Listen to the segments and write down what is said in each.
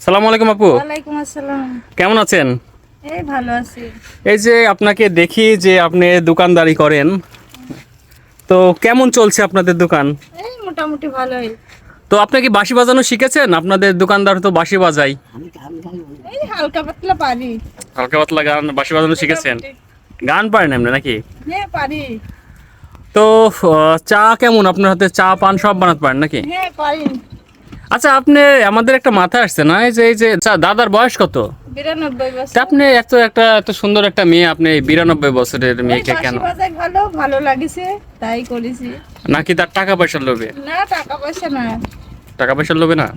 সালামু আলাইকুম আপু। ওয়ালাইকুম আসসালাম। কেমন আছেন? এই ভালো আছি। এই যে আপনাকে দেখি যে আপনি দোকানদারি করেন, তো কেমন চলছে আপনাদের দোকান? এই মোটামুটি ভালোই। তো আপনি কি বাঁশি বাজানো শিখেছেন? আপনাদের দোকানদার তো বাঁশি বাজায়। এই হালকা পাতলা পারি। হালকা পাতলা গান বাঁশি বাজানো শিখেছেন? মোটামুটি। গান পারেন এমনি নাকি? হ্যাঁ পারি। তো চা কেমন? আপনার হাতে চা পান সব বানাতে পারেন নাকি? হ্যাঁ পারি। আচ্ছা, আপনি আমাদের একটা মাথায় আসছে না, এই যে আচ্ছা, দাদার বয়স কত? 92 তা বছর। আপনি এত সুন্দর একটা মেয়ে, আপনি 92 বছরের মেয়েকে কেন? বাজার ভালো ভালো লাগিছে তাই করেছি। নাকি তার টাকা পয়সার লোভে? না টাকা পয়সা না। টাকা পয়সার লোভে না।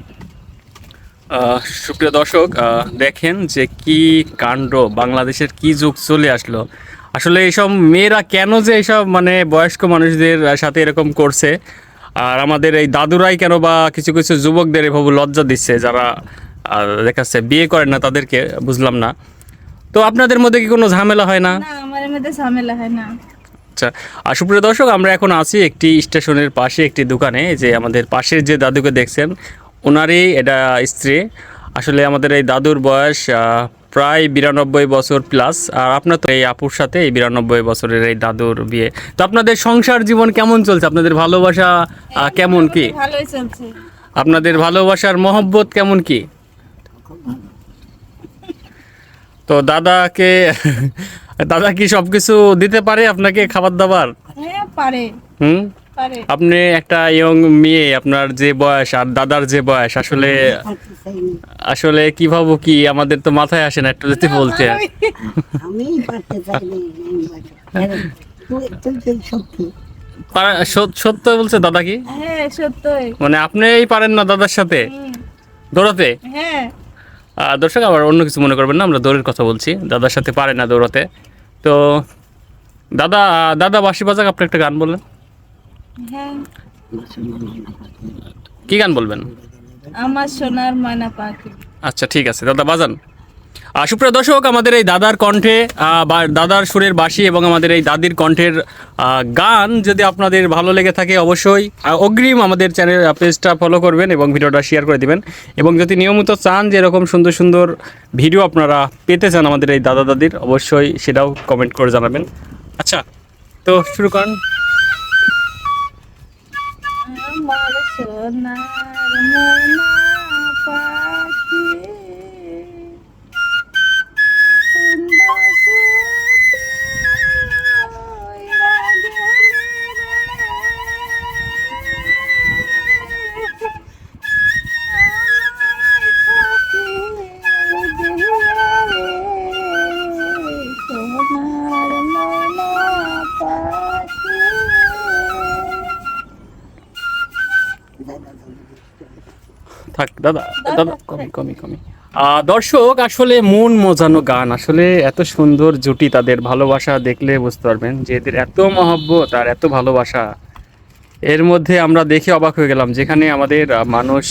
সুপ্রিয় দর্শক, দেখেন যে কি কাণ্ড, বাংলাদেশের কি যুগ চলে আসলো। আসলে এইসব মেয়েরা কেন যে এইসব মানে বয়স্ক মানুষদের সাথে এরকম করছে, আর আমাদের এই দাদুরাই কেন বা কিছু কিছু যুবকদের এভাবে লজ্জা দিচ্ছে, যারা দেখাচ্ছে বিয়ে করেন না তাদেরকে, বুঝলাম না। তো আপনাদের মধ্যে কি কোনো ঝামেলা হয় না? না আমাদের মধ্যে ঝামেলা হয় না। আচ্ছা, আর সুপ্রিয় দর্শক, আমরা এখন আছি একটি স্টেশনের পাশে একটি দোকানে। যে আমাদের পাশের যে দাদুকে দেখছেন, ওনারই এটা স্ত্রী। আসলে আমাদের এই দাদুর বয়স প্রায় 92 বছর প্লাস। আর আপনার তো এই আপুর সাথে এই 92 বছরের এই দাদুর বিয়ে। তো আপনাদের সংসার জীবন কেমন চলছে? আপনাদের ভালোবাসা কেমন কি? ভালোই চলছে। আপনাদের ভালোবাসার মহব্বত কেমন কি? তো দাদাকে দাদা কি সব কিছু দিতে পারে আপনাকে, খাবার দাবার? হ্যাঁ পারে হুম। পারে। আপনি একটা ইয়ং মেয়ে, আপনার যে বয়স আর দাদার যে বয়স, আসলে আসলে কি ভাবো কি, আমাদের তো মাথায় আসে না, একটু যদি বলতে। ভালোই। আমি পারতে চাইনি সত্যি সত্য বলছে দাদা কি? হ্যাঁ সত্যই। মানে আপনিই পারেন না দাদার সাথে হুম, দৌড়াতে? হ্যাঁ দর্শক আবার অন্য কিছু মনে করবেন না, আমরা দৌড়ের কথা বলছি। দাদার সাথে পারে না দৌড়াতে। তো দাদা দাদা বাঁশি বাজাক, আপনি একটা গান বললেন। হ্যাঁ। কি গান বলবেন? আমার সোনার ময়না পাখি। আচ্ছা ঠিক আছে, দাদা বাজান। সুপ্রিয় দর্শক, আমাদের এই দাদার কণ্ঠে বা দাদার সুরের বাঁশি এবং আমাদের এই দাদির কণ্ঠের গান যদি আপনাদের ভালো লেগে থাকে, অবশ্যই অগ্রিম আমাদের চ্যানেল পেজটা ফলো করবেন এবং ভিডিওটা শেয়ার করে দিবেন। এবং যদি নিয়মিত চান যে এরকম সুন্দর সুন্দর ভিডিও আপনারা পেতে চান আমাদের এই দাদা দাদির, অবশ্যই সেটাও কমেন্ট করে জানাবেন। আচ্ছা, তো শুরু করেন। আমার সোনার ময়না পাখি উন্দাসে উইরা গেলি রে। আমায় ফাঁকি দিয়া রে, সোনার ময়না পাখি। থাক দাদা, দাদা কমি কমি কমি। দর্শক, আসলে মন মজানো গান, আসলে এত সুন্দর জুটি, তাদের ভালোবাসা দেখলে বুঝতে পারবেন যে এদের এত মহব্বত আর এত ভালোবাসা। এর মধ্যে আমরা দেখে অবাক হয়ে গেলাম, যেখানে আমাদের মানুষ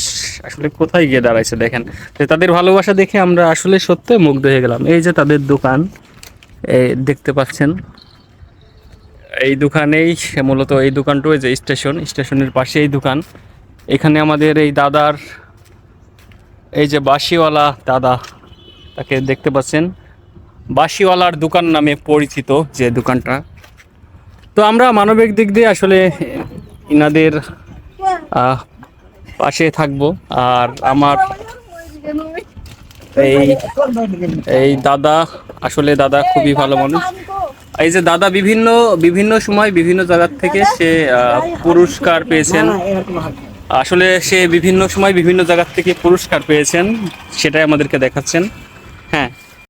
আসলে কোথায় গিয়ে দাঁড়াইছে দেখেন। তো তাদের ভালোবাসা দেখে আমরা আসলে সত্যি মুগ্ধ হয়ে গেলাম। এই যে তাদের দোকান, এই দেখতে পাচ্ছেন, এই দোকানেই মূলত, এই দোকানটা ওই যে স্টেশনের পাশে এই দোকান। এখানে আমাদের এই দাদার, এই যে বাঁশিওয়ালা দাদা, তাকে দেখতে পাচ্ছেন, বাঁশিওয়ালার দোকান নামে পরিচিত যে দোকানটা। তো আমরা মানবিক দিক দিয়ে আসলে ইনাদের পাশে থাকবো। আর আমার এই এই দাদা, আসলে দাদা খুবই ভালো মানুষ। এই যে দাদা বিভিন্ন বিভিন্ন সময় বিভিন্ন জায়গা থেকে সে পুরস্কার পেয়েছেন। আসলে সে বিভিন্ন সময় বিভিন্ন জায়গা থেকে পুরস্কার পেয়েছেন, সেটাই আমাদেরকে দেখাচ্ছেন। হ্যাঁ,